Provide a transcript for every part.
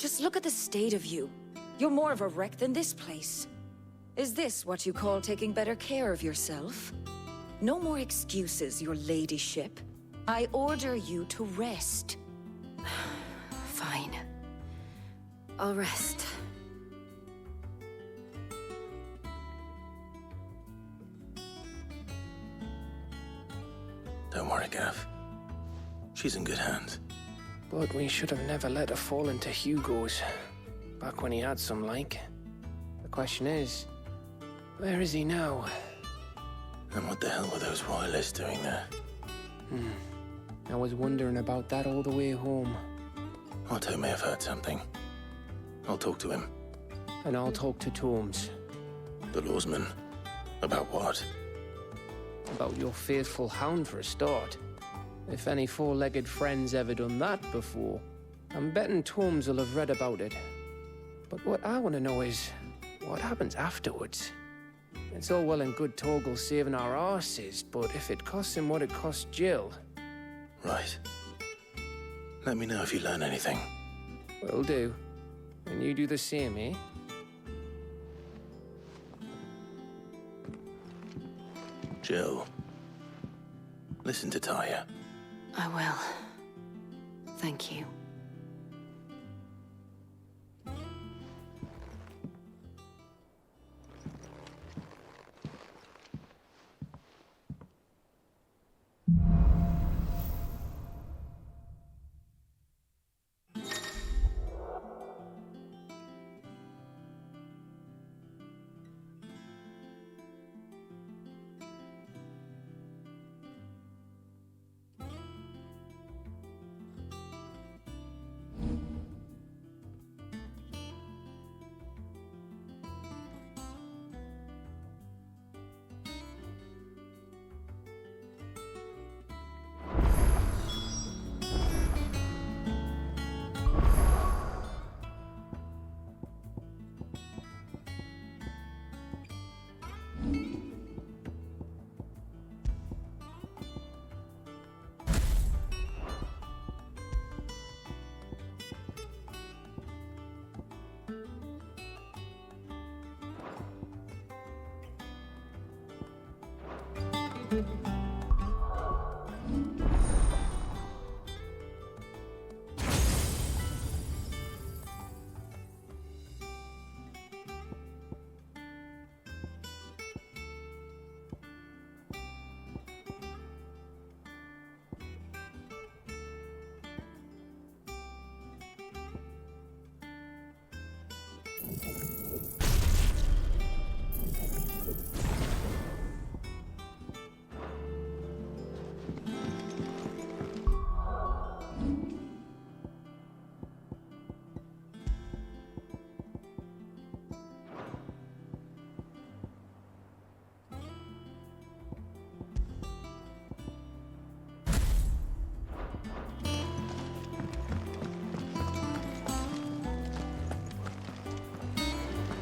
Just look at the state of you. You're more of a wreck than this place. Is this what you call taking better care of yourself? No more excuses, your ladyship. I order you to rest. Fine. I'll rest. Don't worry, Gav. She's in good hands. But we should have never let her fall into Hugo's. Back when he had some like. The question is, where is he now? And what the hell were those royalists doing there? I was wondering about that all the way home. Otto may have heard something. I'll talk to him. And I'll talk to Tomes. The lawsman. About what? About your faithful hound for a start. If any four-legged friend's ever done that before, I'm betting Tomes will have read about it. But what I want to know is, what happens afterwards? It's all well and good Torgal saving our arses, but if it costs him what it cost Jill... Right. Let me know if you learn anything. Will do. And you do the same, eh? Jill. Listen to Taya. I will. Thank you.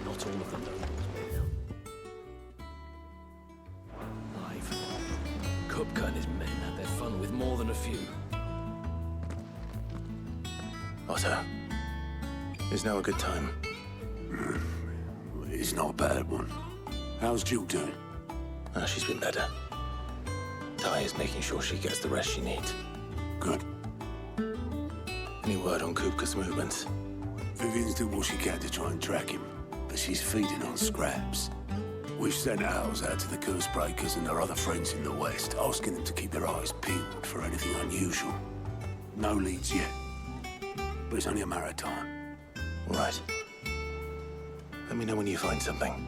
Not all of the nobles may know. Live. Kupka and his men had their fun with more than a few. Otto. Is now a good time? It's not a bad one. How's Jill doing? She's been better. Taya's making sure she gets the rest she needs. Good. Any word on Kupka's movements? Vivian's doing what she can to try and track him, but she's feeding on scraps. We've sent ours out to the Cursebreakers and their other friends in the West, asking them to keep their eyes peeled for anything unusual. No leads yet, but it's only a matter of time. All right. Let me know when you find something.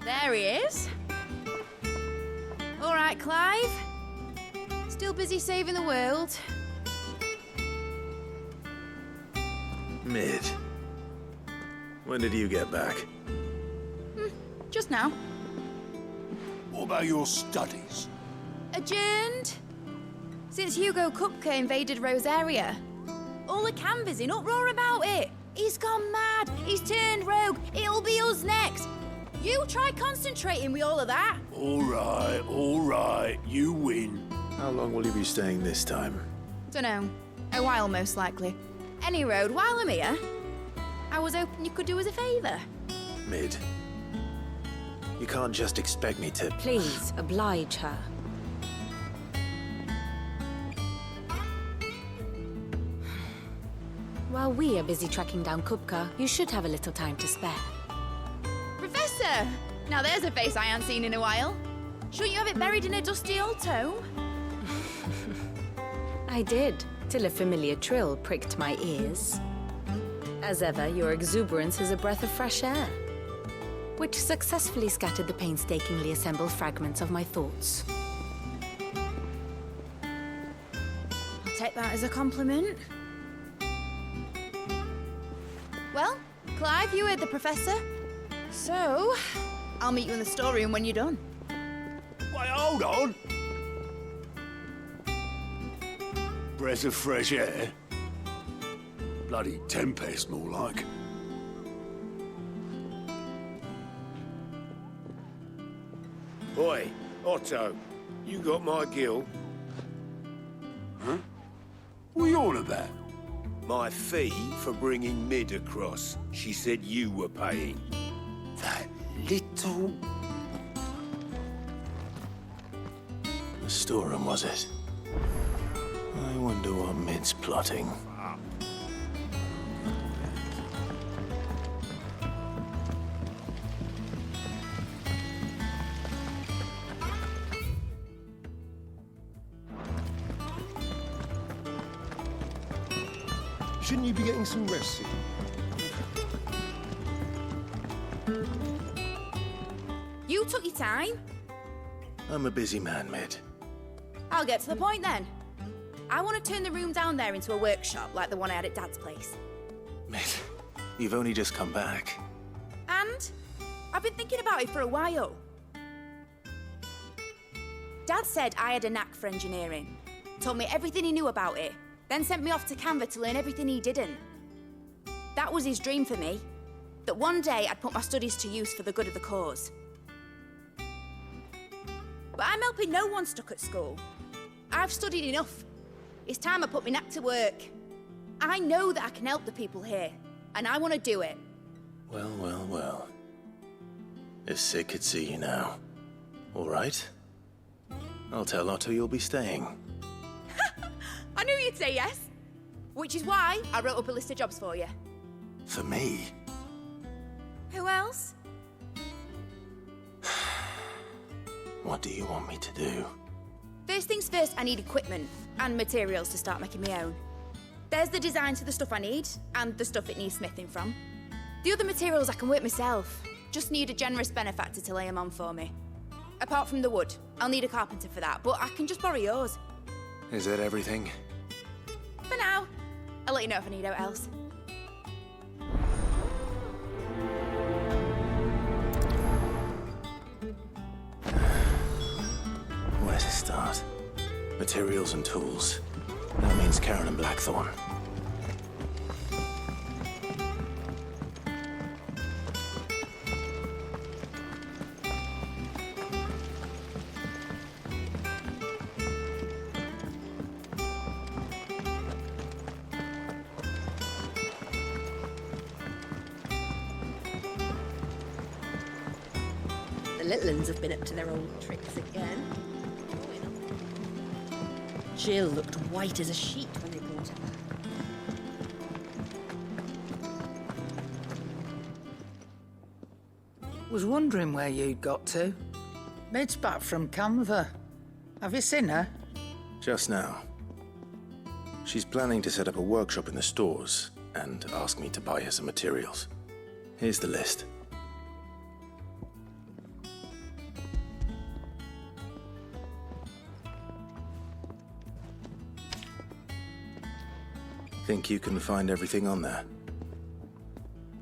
There he is. All right, Clive. Still busy saving the world. Mid. When did you get back? Just now. What about your studies? Adjourned. Since Hugo Kupka invaded Rosaria. All the canvassers in uproar about it. He's gone mad. He's turned rogue. It'll be us next. You try concentrating with all of that. All right, you win. How long will you be staying this time? Dunno. A while, most likely. Any road, while I'm here, I was hoping you could do us a favour. Mid. You can't just expect me to... Please, oblige her. While we are busy tracking down Kupka, you should have a little time to spare. Professor! Now there's a face I haven't seen in a while. Shouldn't you have it buried in a dusty old tome? I did, till a familiar trill pricked my ears. As ever, your exuberance is a breath of fresh air, which successfully scattered the painstakingly assembled fragments of my thoughts. I'll take that as a compliment. Well, Clive, you heard the Professor. So, I'll meet you in the storeroom when you're done. Wait, hold on! Breath of fresh air? Bloody tempest, more like. Oi, Otto, you got my gill? Huh? What are you on about? My fee for bringing Mid across. She said you were paying. That little... The storeroom, was it? I wonder what Mid's plotting. Shouldn't you be getting some rest soon? You took your time. I'm a busy man, Mid. I'll get to the point then. I want to turn the room down there into a workshop like the one I had at Dad's place. Mid, you've only just come back. And I've been thinking about it for a while. Dad said I had a knack for engineering, told me everything he knew about it, then sent me off to Canva to learn everything he didn't. That was his dream for me, that one day I'd put my studies to use for the good of the cause. But I'm helping no one stuck at school. I've studied enough. It's time I put my knack to work. I know that I can help the people here, and I want to do it. Well, well, well. If Sid could see you now. All right. I'll tell Otto you'll be staying. I knew you'd say yes. Which is why I wrote up a list of jobs for you. For me? Who else? What do you want me to do? First things first, I need equipment and materials to start making my own. There's the designs for the stuff I need, and the stuff it needs smithing from. The other materials I can work myself. Just need a generous benefactor to lay them on for me. Apart from the wood, I'll need a carpenter for that, but I can just borrow yours. Is that everything? For now. I'll let you know if I need out else. Where to start? Materials and tools. That means Karen and Blackthorn. The little uns have been up to their old tricks again. Jill looked white as a sheet when they brought her back. Was wondering where you'd got to. Mid's back from Canva. Have you seen her? Just now. She's planning to set up a workshop in the stores and ask me to buy her some materials. Here's the list. Think you can find everything on there?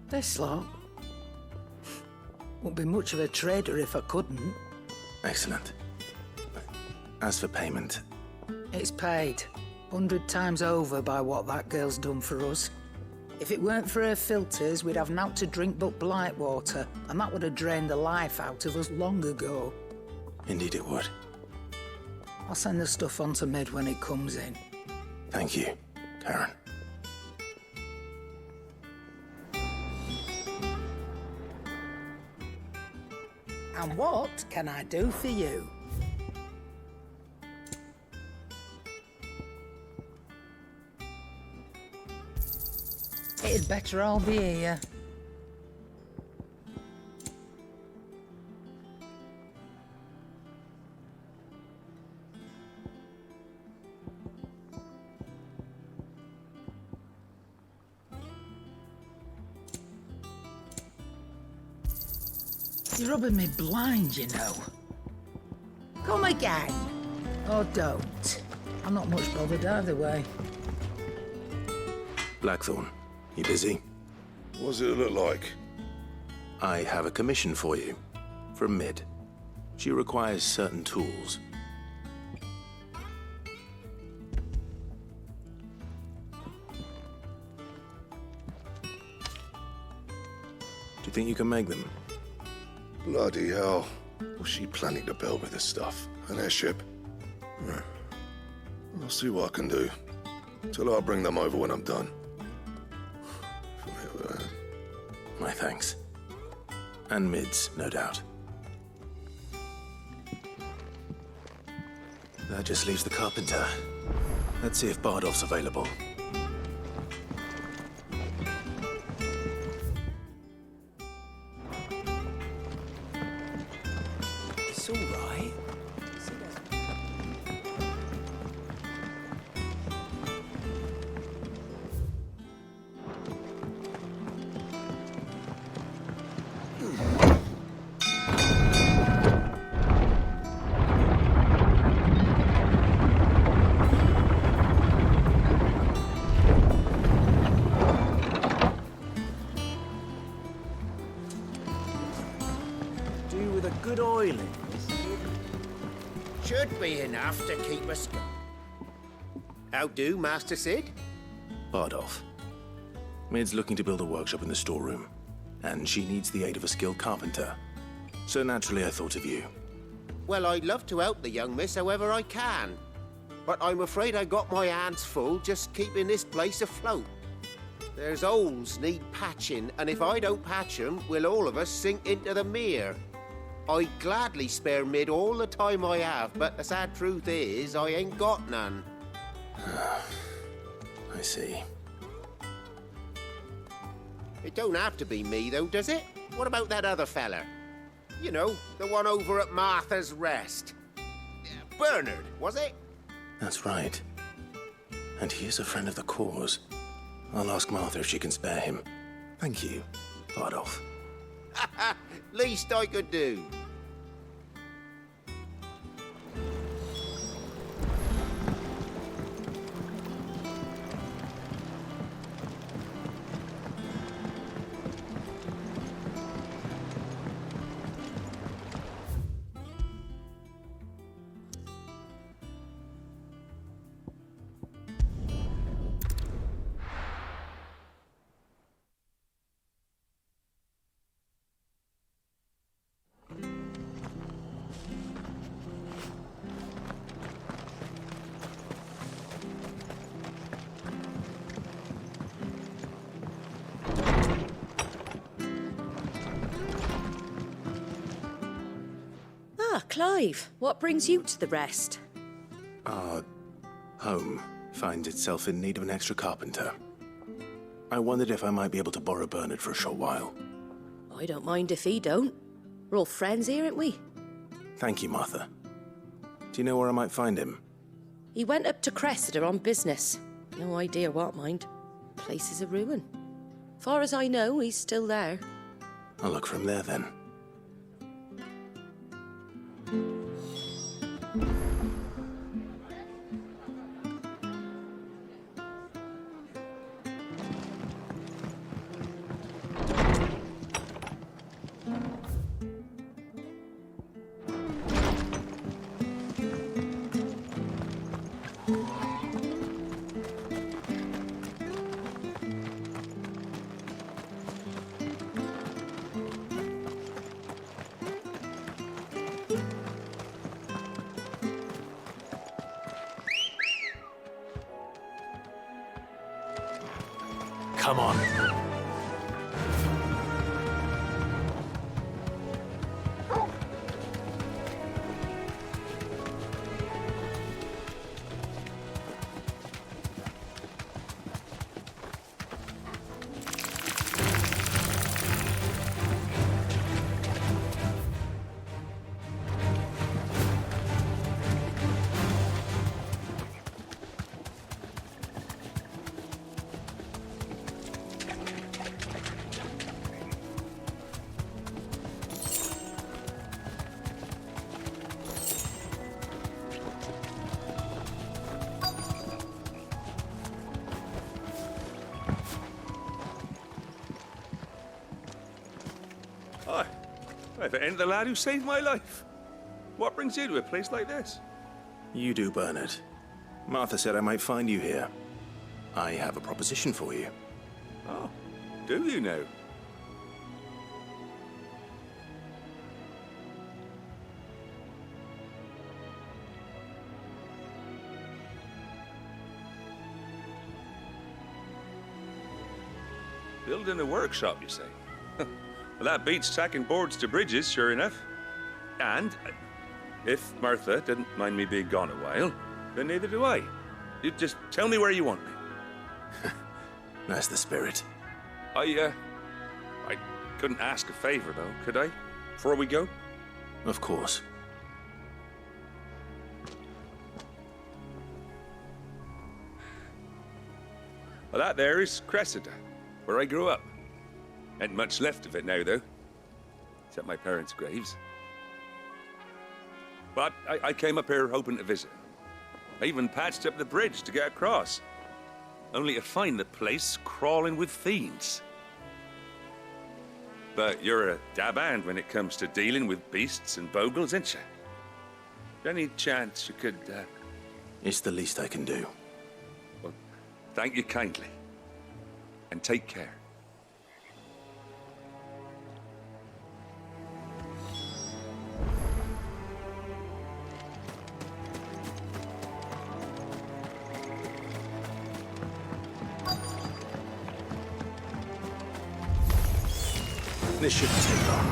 This lot. Wouldn't be much of a trader if I couldn't. Excellent. As for payment, It's paid 100 times over by what that girl's done for us. If it weren't for her filters, we'd have naught to drink but blight water, and that would have drained the life out of us long ago. indeed it would. I'll send the stuff on to Mid when it comes in. Thank you, Karen. And what can I do for you? It'd better all be here. You're rubbing me blind, you know. Come again. Or don't. I'm not much bothered either way. Blackthorn, you busy? What does it look like? I have a commission for you. From Mid. She requires certain tools. Do you think you can make them? Bloody hell. What's she planning to build with this stuff? An airship? I'll see what I can do. Tell her I'll bring them over when I'm done. My thanks. And Mid's, no doubt. That just leaves the carpenter. Let's see if Bardolph's available. It's all right. With a good oiling, should be enough to keep us going. How do, Master Sid? Bardolph. Mid's looking to build a workshop in the storeroom, and she needs the aid of a skilled carpenter. So naturally I thought of you. Well, I'd love to help the young miss however I can. But I'm afraid I got my hands full just keeping this place afloat. There's holes need patching, and if I don't patch them, we'll all of us sink into the mere. I'd gladly spare Mid all the time I have, but the sad truth is, I ain't got none. I see. It don't have to be me, though, does it? What about that other fella? You know, the one over at Martha's Rest. Bernard, was it? That's right. And he is a friend of the cause. I'll ask Martha if she can spare him. Thank you, Bardolph. Least I could do. Clive, what brings you to the Rest? Our home finds itself in need of an extra carpenter. I wondered if I might be able to borrow Bernard for a short while. I don't mind if he don't. We're all friends here, aren't we? Thank you, Martha. Do you know where I might find him? He went up to Cressida on business. No idea what, mind. Place is a ruin. Far as I know, he's still there. I'll look from there then. Come on. If it ain't the lad who saved my life. What brings you to a place like this? You do, Bernard. Martha said I might find you here. I have a proposition for you. Oh, do you now? Building a workshop, you say? Well, that beats tacking boards to bridges, sure enough. And if Martha didn't mind me being gone a while, then neither do I. You just tell me where you want me. That's the spirit. I couldn't ask a favor, though, could I? Before we go? Of course. Well, that there is Cressida, where I grew up. Ain't much left of it now, though. Except my parents' graves. But I came up here hoping to visit. I even patched up the bridge to get across. Only to find the place crawling with fiends. But you're a dab hand when it comes to dealing with beasts and bogles, ain't you? Any chance you could, It's the least I can do. Well, thank you kindly. And take care. This shouldn't take long.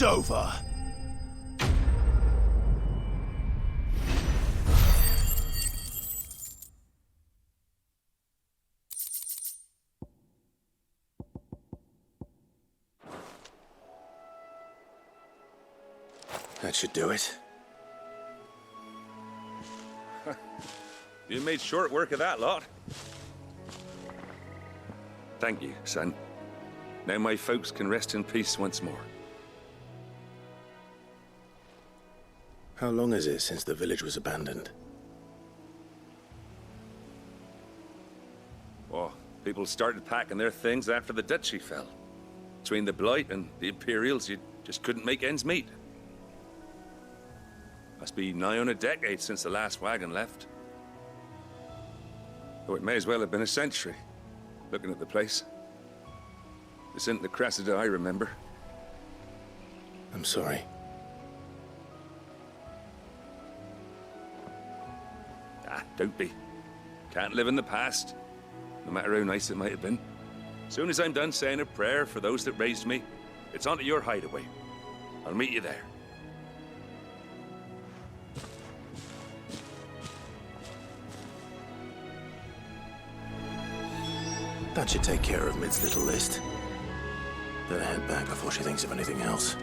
It's over. That should do it. You made short work of that lot. Thank you, son. Now my folks can rest in peace once more. How long is it since the village was abandoned? Oh, people started packing their things after the duchy fell. Between the Blight and the Imperials, you just couldn't make ends meet. Must be nigh on a decade since the last wagon left. Though it may as well have been a century, looking at the place. This isn't the Cressida I remember. I'm sorry. Ah, don't be. Can't live in the past, no matter how nice it might have been. Soon as I'm done saying a prayer for those that raised me, it's onto your hideaway. I'll meet you there. That should take care of Mid's little list. Better head back before she thinks of anything else.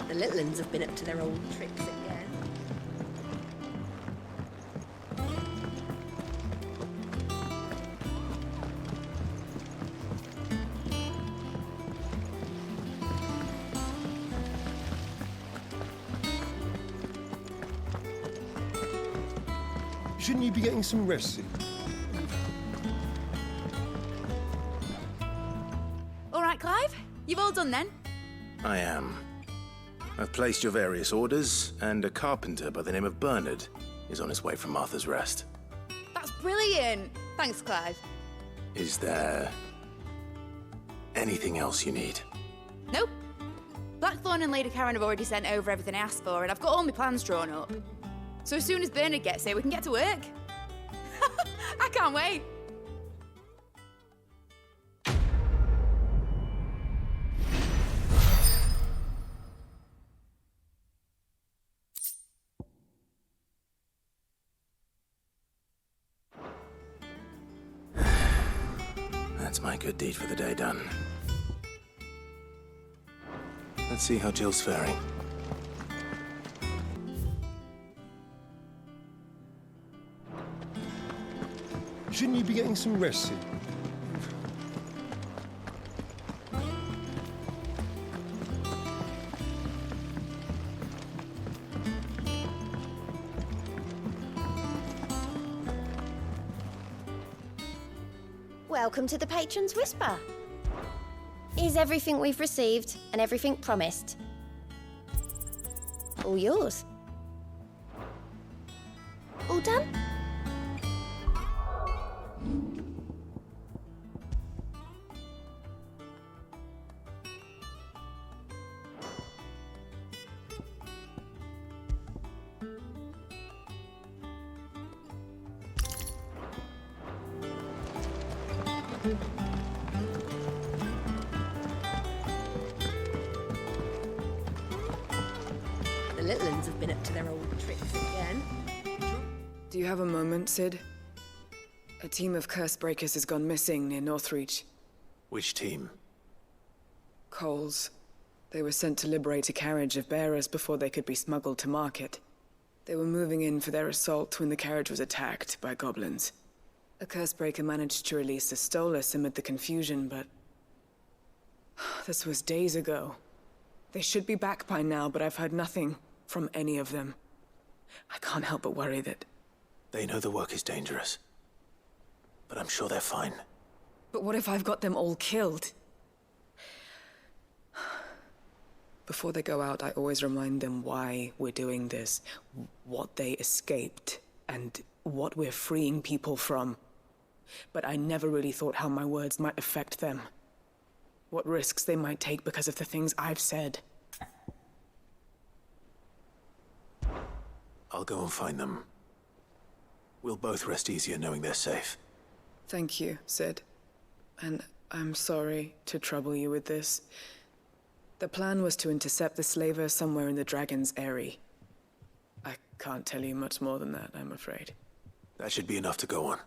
The little uns have been up to their old tricks again. Shouldn't you be getting some rest? All right, Clive? You've all done then? I am. I've placed your various orders, and a carpenter by the name of Bernard is on his way from Martha's Rest. That's brilliant. Thanks, Clive. Is there anything else you need? Nope. Blackthorn and Lady Karen have already sent over everything I asked for, and I've got all my plans drawn up. So as soon as Bernard gets here, we can get to work. I can't wait. That's my good deed for the day done. Let's see how Jill's faring. Shouldn't you be getting some rest? Welcome to the Patron's Whisper. Is everything we've received and everything promised all yours? All done? The little uns have been up to their old tricks again. Do you have a moment, Sid? A team of curse breakers has gone missing near Northreach. Which team? Coles. They were sent to liberate a carriage of bearers before they could be smuggled to market. They were moving in for their assault when the carriage was attacked by goblins. A curse breaker managed to release a Stolas amid the confusion, but this was days ago. They should be back by now, but I've heard nothing from any of them. I can't help but worry that... They know the work is dangerous. but I'm sure they're fine. But what if I've got them all killed? Before they go out, I always remind them why we're doing this, what they escaped, and what we're freeing people from. But I never really thought how my words might affect them. What risks they might take because of the things I've said. I'll go and find them. We'll both rest easier knowing they're safe. Thank you, Sid. And I'm sorry to trouble you with this. The plan was to intercept the slaver somewhere in the Dragon's Eyrie. I can't tell you much more than that, I'm afraid. That should be enough to go on.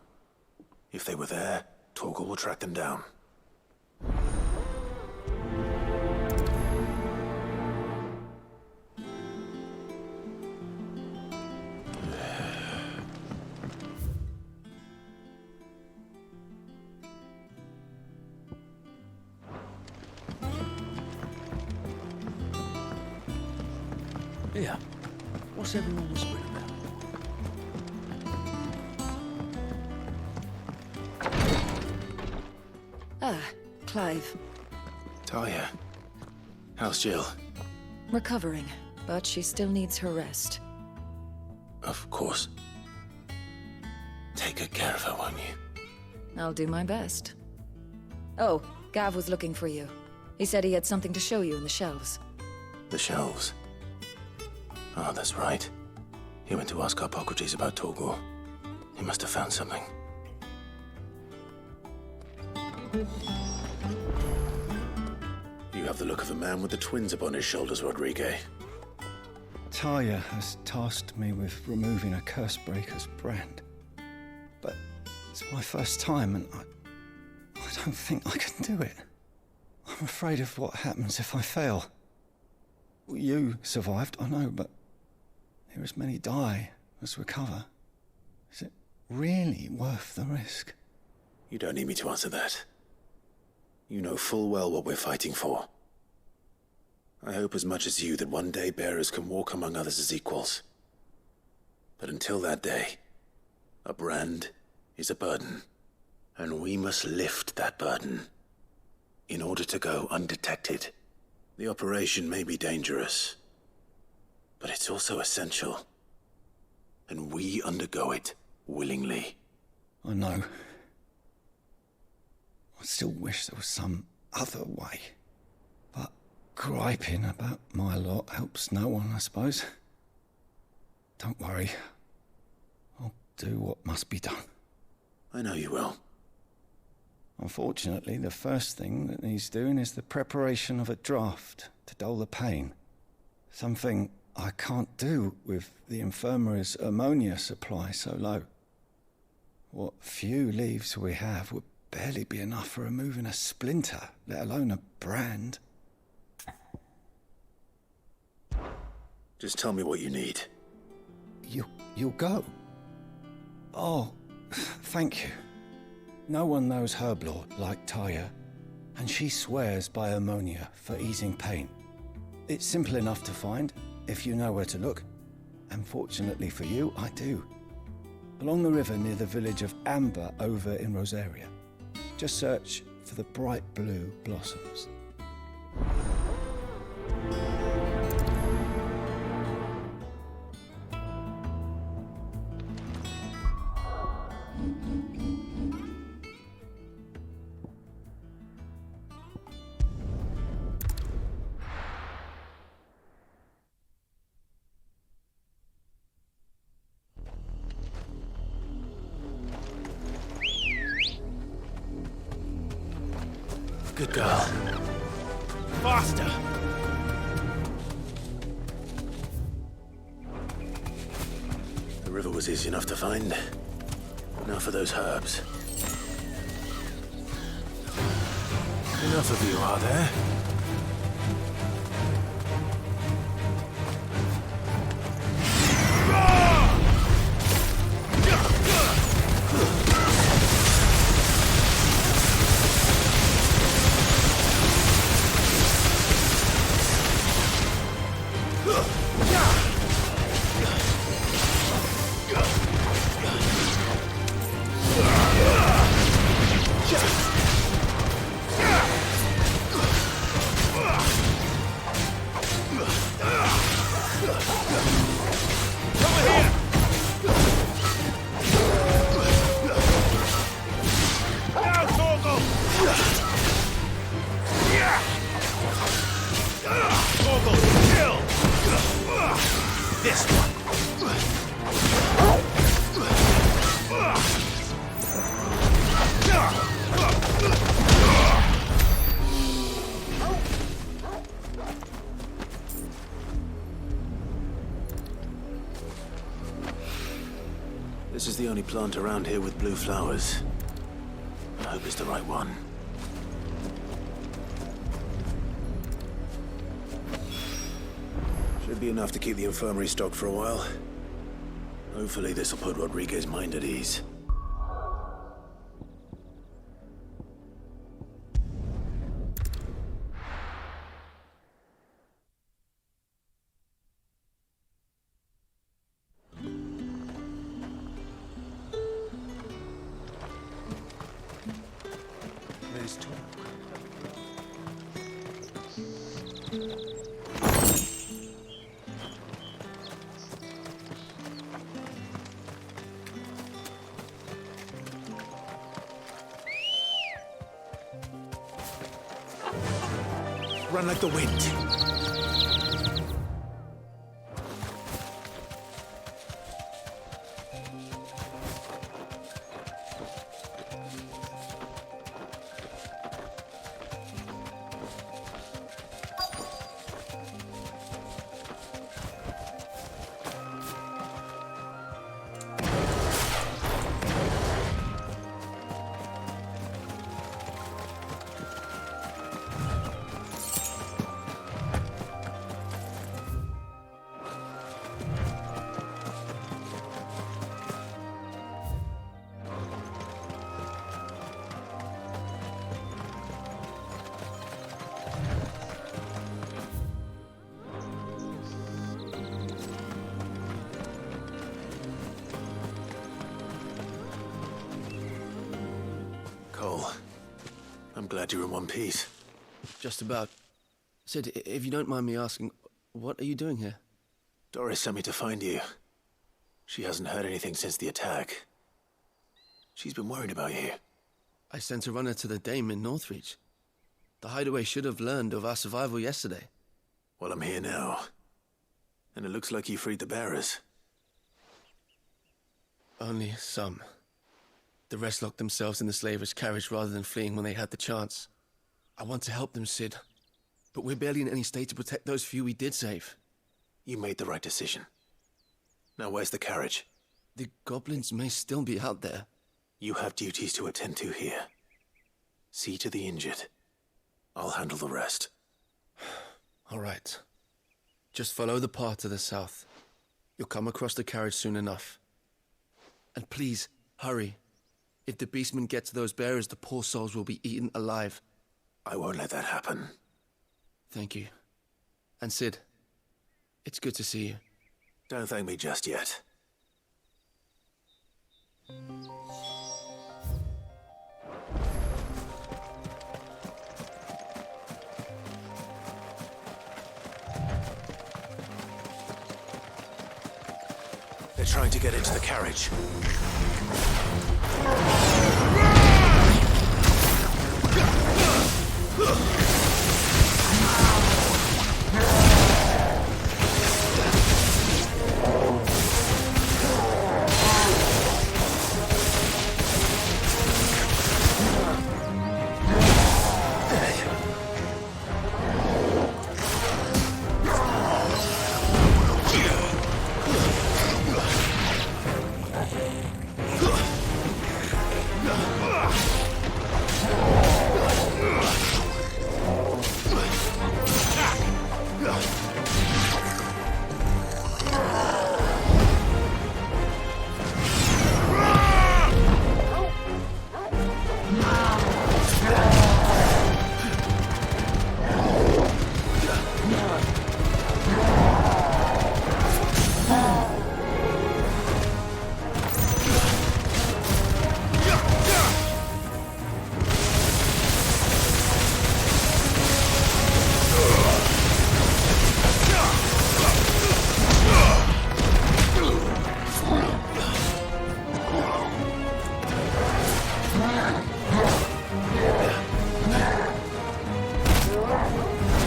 If they were there, Torgal will track them down. Yeah. What's everyone whispering about? Ah, Clive. Talia. How's Jill? Recovering, but she still needs her rest. Of course. Take good care of her, won't you? I'll do my best. Oh, Gav was looking for you. He said he had something to show you in the shelves. The shelves? Oh, that's right. He went to ask Harpocrates about Torgal. He must have found something. You have the look of a man with the twins upon his shoulders, Rodrigue. Talia has tasked me with removing a Cursebreaker's brand. But it's my first time, and I don't think I can do it. I'm afraid of what happens if I fail. You survived, I know, but there as many die as recover. Is it really worth the risk? You don't need me to answer that. You know full well what we're fighting for. I hope as much as you that one day bearers can walk among others as equals. But until that day, a brand is a burden, and we must lift that burden in order to go undetected. The operation may be dangerous, but it's also essential, and we undergo it willingly. I know. I still wish there was some other way. But griping about my lot helps no one, I suppose. Don't worry. I'll do what must be done. I know you will. Unfortunately, the first thing that needs doing is the preparation of a draft to dull the pain. Something I can't do with the infirmary's ammonia supply so low. What few leaves we have would barely be enough for removing a splinter, let alone a brand. Just tell me what you need. You'll go? Oh, thank you. No one knows Herblord like Talia, and she swears by ammonia for easing pain. It's simple enough to find, if you know where to look. And fortunately for you, I do. Along the river near the village of Amber over in Rosaria. Just search for the bright blue blossoms. Good girl. Faster! The river was easy enough to find. Now for those herbs. Enough of you, are there? this one. This is the only plant around here with blue flowers. I hope it's the right one. Should be enough to keep the infirmary stocked for a while. Hopefully this will put Rodriguez's mind at ease. Let's talk. Run like the wind. Cole, I'm glad you're in one piece. Just about. Sid, if you don't mind me asking, what are you doing here? Doris sent me to find you. She hasn't heard anything since the attack. She's been worried about you. I sent a runner to the Dame in Northreach. The hideaway should have learned of our survival yesterday. Well, I'm here now. And it looks like you freed the bearers. Only some. The rest locked themselves in the slavers' carriage rather than fleeing when they had the chance. I want to help them, Sid. But we're barely in any state to protect those few we did save. You made the right decision. Now where's the carriage? The goblins may still be out there. You have duties to attend to here. See to the injured. I'll handle the rest. All right. Just follow the path to the south. You'll come across the carriage soon enough. And please, hurry. If the beastmen get to those bearers, the poor souls will be eaten alive. I won't let that happen. Thank you. And Sid, it's good to see you. Don't thank me just yet. They're trying to get into the carriage.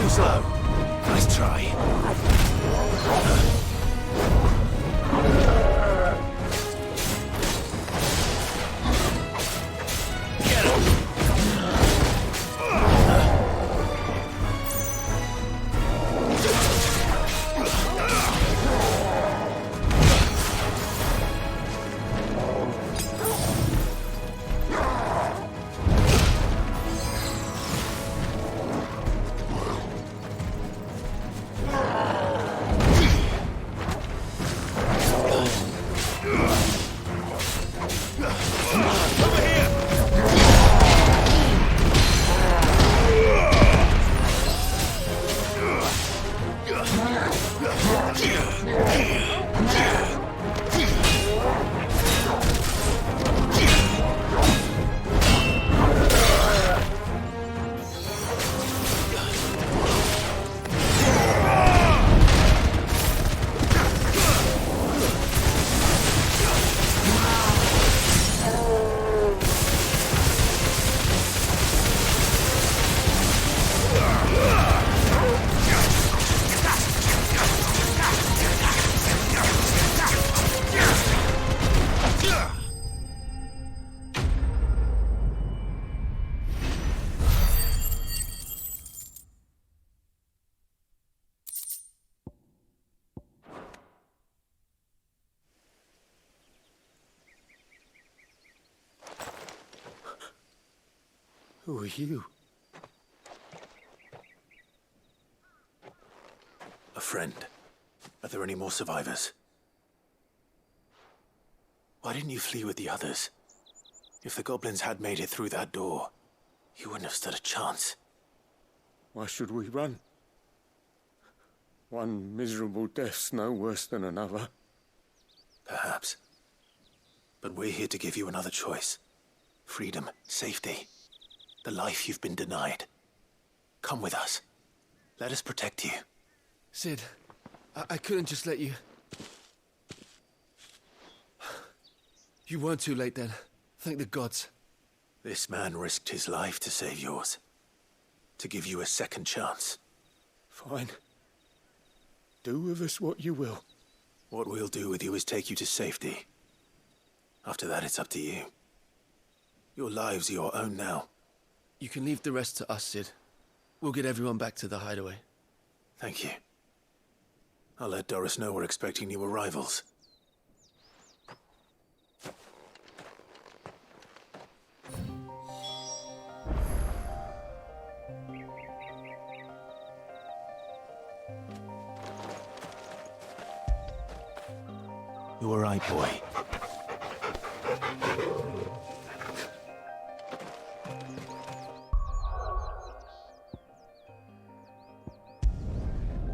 Too slow. Nice try. Who are you? A friend. Are there any more survivors? Why didn't you flee with the others? If the goblins had made it through that door, you wouldn't have stood a chance. Why should we run? One miserable death's no worse than another. Perhaps. But we're here to give you another choice. Freedom, safety. The life you've been denied. Come with us. Let us protect you. Sid, I couldn't just let you... You weren't too late then. Thank the gods. This man risked his life to save yours. To give you a second chance. Fine. Do with us what you will. What we'll do with you is take you to safety. After that, it's up to you. Your lives are your own now. You can leave the rest to us, Sid. We'll get everyone back to the hideaway. Thank you. I'll let Doris know we're expecting new arrivals. You all right, boy?